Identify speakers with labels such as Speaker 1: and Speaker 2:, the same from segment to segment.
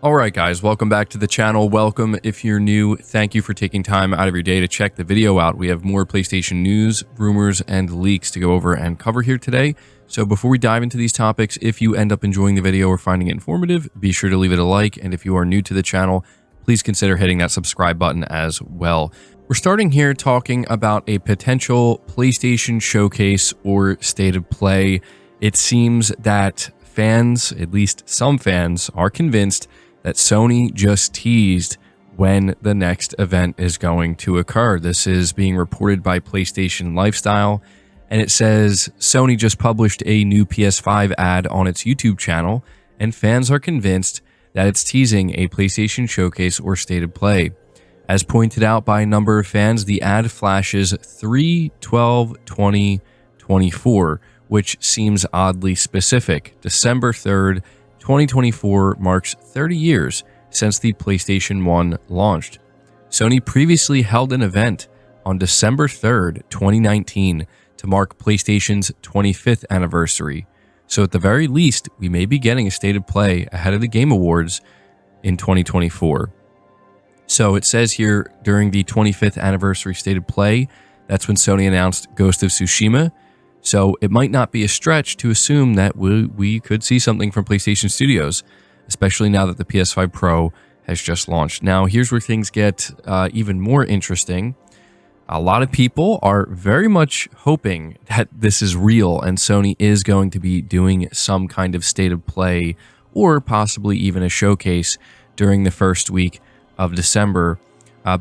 Speaker 1: Alright guys, welcome back to the channel. Welcome if you're new. Thank you for taking time out of your day to check the video out. We have more PlayStation news, rumors, and leaks to go over and cover here today. So before we dive into these topics, if you end up enjoying the video or finding it informative, be sure to leave it a like. And if you are new to the channel, please consider hitting that subscribe button as well. We're starting here talking about a potential PlayStation showcase or state of play. It seems that fans, at least some fans, are convinced that Sony just teased when the next event is going to occur. This is being reported by PlayStation Lifestyle, and it says Sony just published a new PS5 ad on its YouTube channel, and fans are convinced that it's teasing a PlayStation showcase or state of play. As pointed out by a number of fans, the ad flashes 3/12/2024, which seems oddly specific. December 3rd, 2024 marks 30 years since the PlayStation 1 launched. Sony previously held an event on December 3rd, 2019 to mark PlayStation's 25th anniversary. So at the very least, we may be getting a state of play ahead of the Game Awards in 2024. So it says here, during the 25th anniversary state of play, that's when Sony announced Ghost of Tsushima. So it might not be a stretch to assume that we could see something from PlayStation Studios, especially now that the PS5 Pro has just launched. Now, here's where things get even more interesting. A lot of people are very much hoping that this is real and Sony is going to be doing some kind of state of play or possibly even a showcase during the first week of December.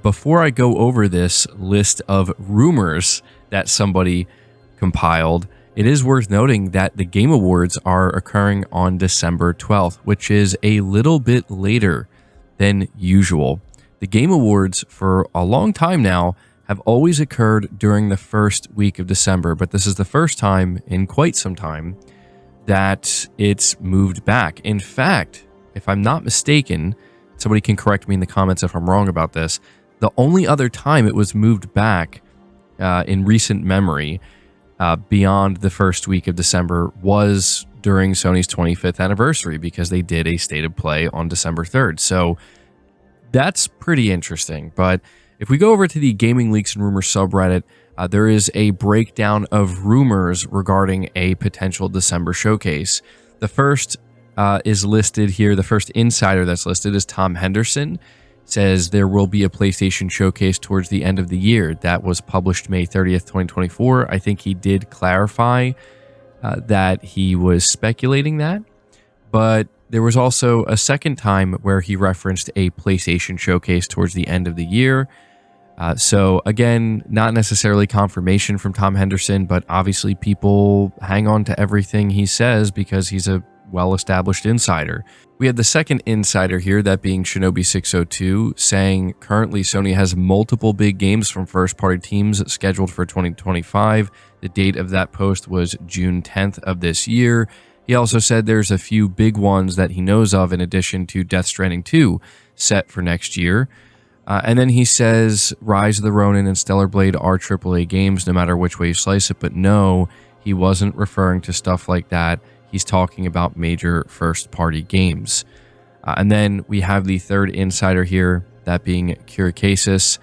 Speaker 1: Before I go over this list of rumors that somebody compiled, it is worth noting that the Game Awards are occurring on December 12th, which is a little bit later than usual. The Game Awards for a long time now have always occurred during the first week of December, but this is the first time in quite some time that it's moved back. In fact, if I'm not mistaken, somebody can correct me in the comments if I'm wrong about this, the only other time it was moved back in recent memory beyond the first week of December was during Sony's 25th anniversary, because they did a state of play on December 3rd. So that's pretty interesting. But if we go over to the Gaming Leaks and Rumors subreddit, there is a breakdown of rumors regarding a potential December showcase. The first is listed here. The first insider that's listed is Tom Henderson. Says there will be a PlayStation showcase towards the end of the year. That was published May 30th, 2024. I think he did clarify that he was speculating that. But there was also a second time where he referenced a PlayStation showcase towards the end of the year. So again, not necessarily confirmation from Tom Henderson, but obviously people hang on to everything he says because he's a well-established insider. We had the second insider here, that being Shinobi602, saying currently Sony has multiple big games from first-party teams scheduled for 2025. The date of that post was June 10th of this year. He also said there's a few big ones that he knows of in addition to Death Stranding 2 set for next year. And then he says Rise of the Ronin and Stellar Blade are AAA games no matter which way you slice it, but no, he wasn't referring to stuff like that. He's talking about major first-party games. And then we have the third insider here, that being Kirikasis.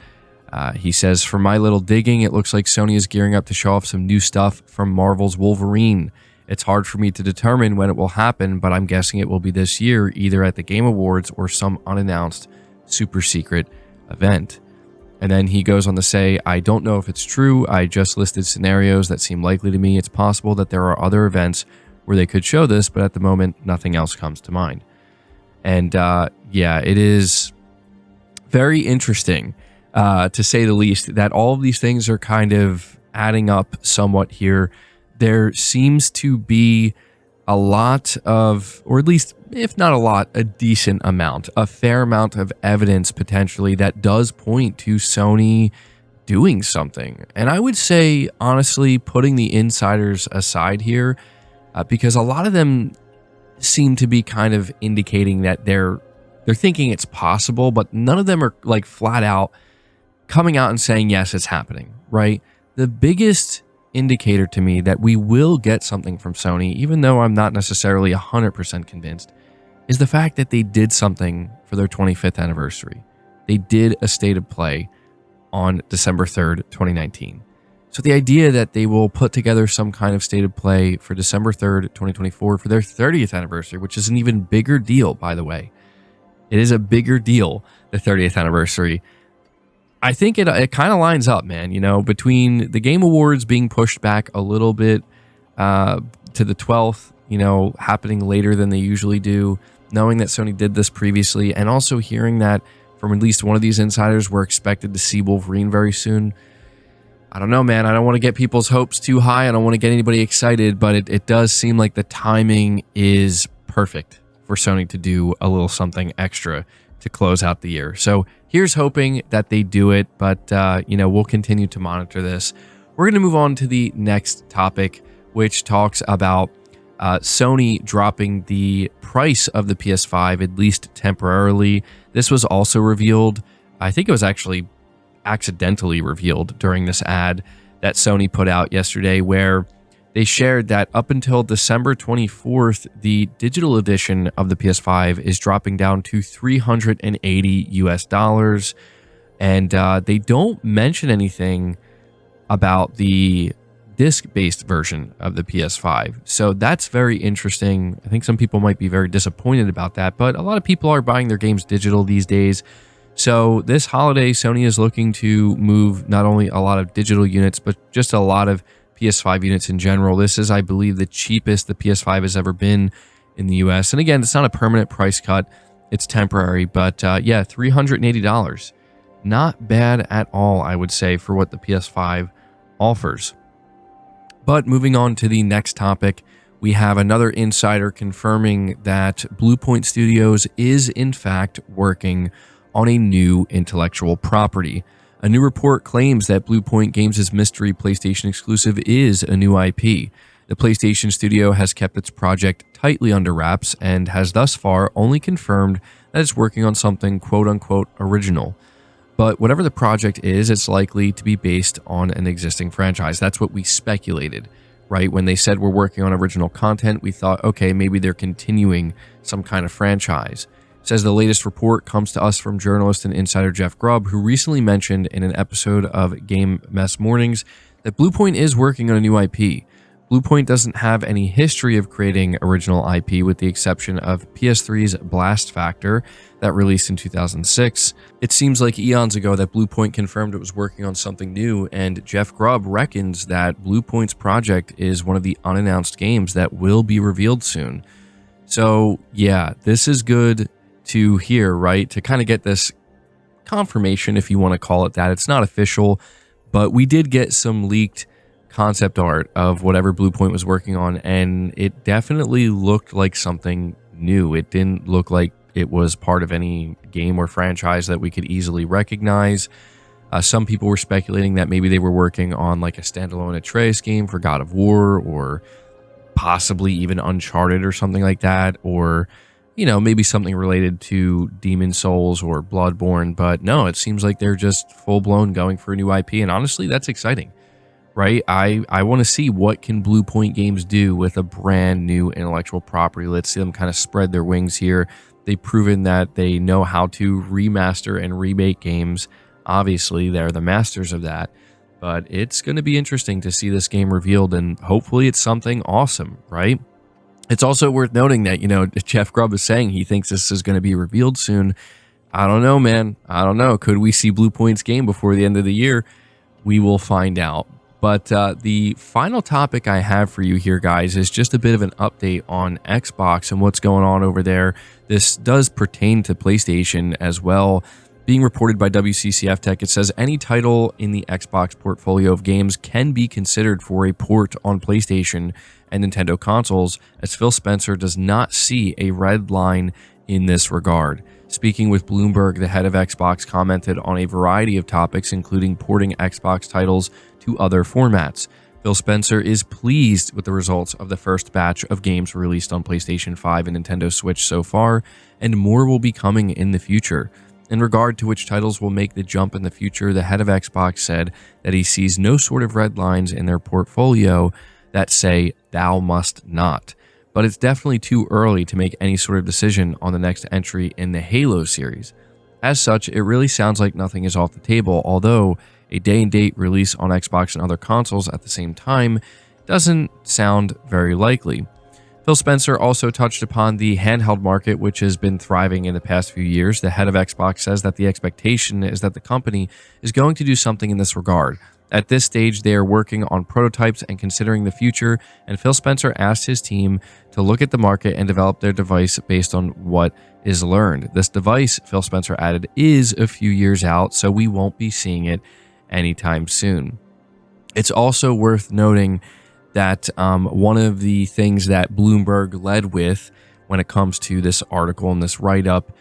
Speaker 1: He says, from my little digging, it looks like Sony is gearing up to show off some new stuff from Marvel's Wolverine. It's hard for me to determine when it will happen, but I'm guessing it will be this year, either at the Game Awards or some unannounced super secret event. And then he goes on to say, I don't know if it's true. I just listed scenarios that seem likely to me. It's possible that there are other events where they could show this, but at the moment, nothing else comes to mind. And yeah, it is very interesting, to say the least, that all of these things are kind of adding up somewhat here. There seems to be a lot of, or at least, if not a lot, a decent amount, a fair amount of evidence potentially that does point to Sony doing something. And I would say, honestly, putting the insiders aside here, because a lot of them seem to be kind of indicating that they're thinking it's possible, but none of them are like flat out coming out and saying, yes, it's happening, right? The biggest indicator to me that we will get something from Sony, even though I'm not necessarily 100% convinced, is the fact that they did something for their 25th anniversary. They did a state of play on December 3rd, 2019. So the idea that they will put together some kind of state of play for December 3rd, 2024 for their 30th anniversary, which is an even bigger deal, by the way. It is a bigger deal, the 30th anniversary. I think it kind of lines up, man, between the Game Awards being pushed back a little bit to the 12th, happening later than they usually do, knowing that Sony did this previously, and also hearing that from at least one of these insiders, we're expected to see Wolverine very soon. I don't know, man. I don't want to get people's hopes too high. I don't want to get anybody excited, but it does seem like the timing is perfect for Sony to do a little something extra to close out the year. So here's hoping that they do it, but, we'll continue to monitor this. We're going to move on to the next topic, which talks about Sony dropping the price of the PS5, at least temporarily. This was also revealed. I think it was actually accidentally revealed during this ad that Sony put out yesterday, where they shared that up until December 24th, the digital edition of the PS5 is dropping down to $380. And they don't mention anything about the disc-based version of the PS5. So that's very interesting. I think some people might be very disappointed about that, but a lot of people are buying their games digital these days. So this holiday, Sony is looking to move not only a lot of digital units, but just a lot of PS5 units in general. This is, I believe, the cheapest the PS5 has ever been in the US. And again, it's not a permanent price cut. It's temporary, but yeah, $380. Not bad at all, I would say, for what the PS5 offers. But moving on to the next topic, we have another insider confirming that Bluepoint Studios is in fact working on a new intellectual property. A new report claims that Bluepoint Games' mystery PlayStation exclusive is a new IP. The PlayStation studio has kept its project tightly under wraps and has thus far only confirmed that it's working on something quote-unquote original. But whatever the project is, it's likely to be based on an existing franchise. That's what we speculated, right? When they said we're working on original content, we thought, okay, maybe they're continuing some kind of franchise. Says the latest report comes to us from journalist and insider Jeff Grubb, who recently mentioned in an episode of Game Mess Mornings that Bluepoint is working on a new IP. Bluepoint doesn't have any history of creating original IP, with the exception of PS3's Blast Factor that released in 2006. It seems like eons ago that Bluepoint confirmed it was working on something new, and Jeff Grubb reckons that Bluepoint's project is one of the unannounced games that will be revealed soon. So yeah, this is good to hear, right? To kind of get this confirmation, if you want to call it that. It's not official, but we did get some leaked concept art of whatever Bluepoint was working on, and it definitely looked like something new. It didn't look like it was part of any game or franchise that we could easily recognize. Some people were speculating that maybe they were working on like a standalone Atreus game for God of War, or possibly even Uncharted or something like that, or maybe something related to Demon Souls or Bloodborne. But no, it seems like they're just full-blown going for a new IP, and honestly, that's exciting, right? I want to see what can Bluepoint Games do with a brand new intellectual property. Let's see them kind of spread their wings here. They've proven that they know how to remaster and remake games. Obviously, they're the masters of that. But it's going to be interesting to see this game revealed, and hopefully it's something awesome, right? It's also worth noting that, Jeff Grubb is saying he thinks this is going to be revealed soon. I don't know, man. I don't know. Could we see Bluepoint's game before the end of the year? We will find out. But the final topic I have for you here, guys, is just a bit of an update on Xbox and what's going on over there. This does pertain to PlayStation as well. Being reported by WCCF Tech, it says any title in the Xbox portfolio of games can be considered for a port on PlayStation and Nintendo consoles, as Phil Spencer does not see a red line in this regard. Speaking with Bloomberg, the head of Xbox commented on a variety of topics, including porting Xbox titles to other formats. Phil Spencer is pleased with the results of the first batch of games released on PlayStation 5 and Nintendo Switch so far, and more will be coming in the future. In regard to which titles will make the jump in the future, the head of Xbox said that he sees no sort of red lines in their portfolio that say, "thou must not." but it's definitely too early to make any sort of decision on the next entry in the Halo series. As such, it really sounds like nothing is off the table, although a day-and-date release on Xbox and other consoles at the same time doesn't sound very likely. Phil Spencer also touched upon the handheld market, which has been thriving in the past few years. The head of Xbox says that the expectation is that the company is going to do something in this regard. At this stage, they are working on prototypes and considering the future, and Phil Spencer asked his team to look at the market and develop their device based on what is learned. This device, Phil Spencer added, is a few years out, so we won't be seeing it anytime soon. It's also worth noting that one of the things that Bloomberg led with when it comes to this article and this write-up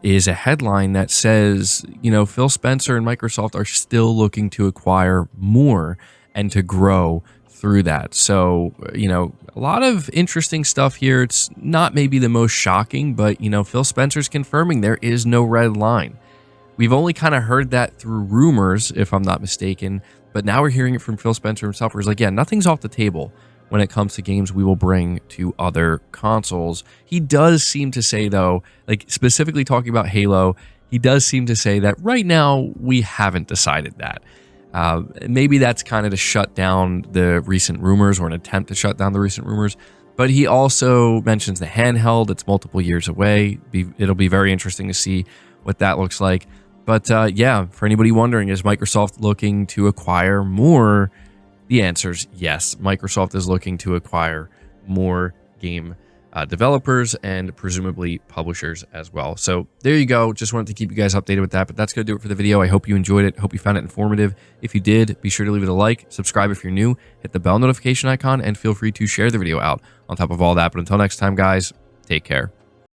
Speaker 1: is a headline that says, Phil Spencer and Microsoft are still looking to acquire more and to grow through that. So, a lot of interesting stuff here. It's not maybe the most shocking, but, Phil Spencer's confirming there is no red line. We've only kind of heard that through rumors, if I'm not mistaken, but now we're hearing it from Phil Spencer himself, where he's like, yeah, nothing's off the table when it comes to games we will bring to other consoles. He does seem to say, though, like specifically talking about Halo, he does seem to say that right now we haven't decided that. Maybe that's kind of to shut down the recent rumors, or an attempt to shut down the recent rumors. But he also mentions the handheld. It's multiple years away. It'll be very interesting to see what that looks like. But yeah, for anybody wondering, is Microsoft looking to acquire more? The answer is yes. Microsoft is looking to acquire more game developers and presumably publishers as well. So there you go. Just wanted to keep you guys updated with that. But that's going to do it for the video. I hope you enjoyed it. Hope you found it informative. If you did, be sure to leave it a like, subscribe if you're new, hit the bell notification icon, and feel free to share the video out on top of all that. But until next time, guys, take care.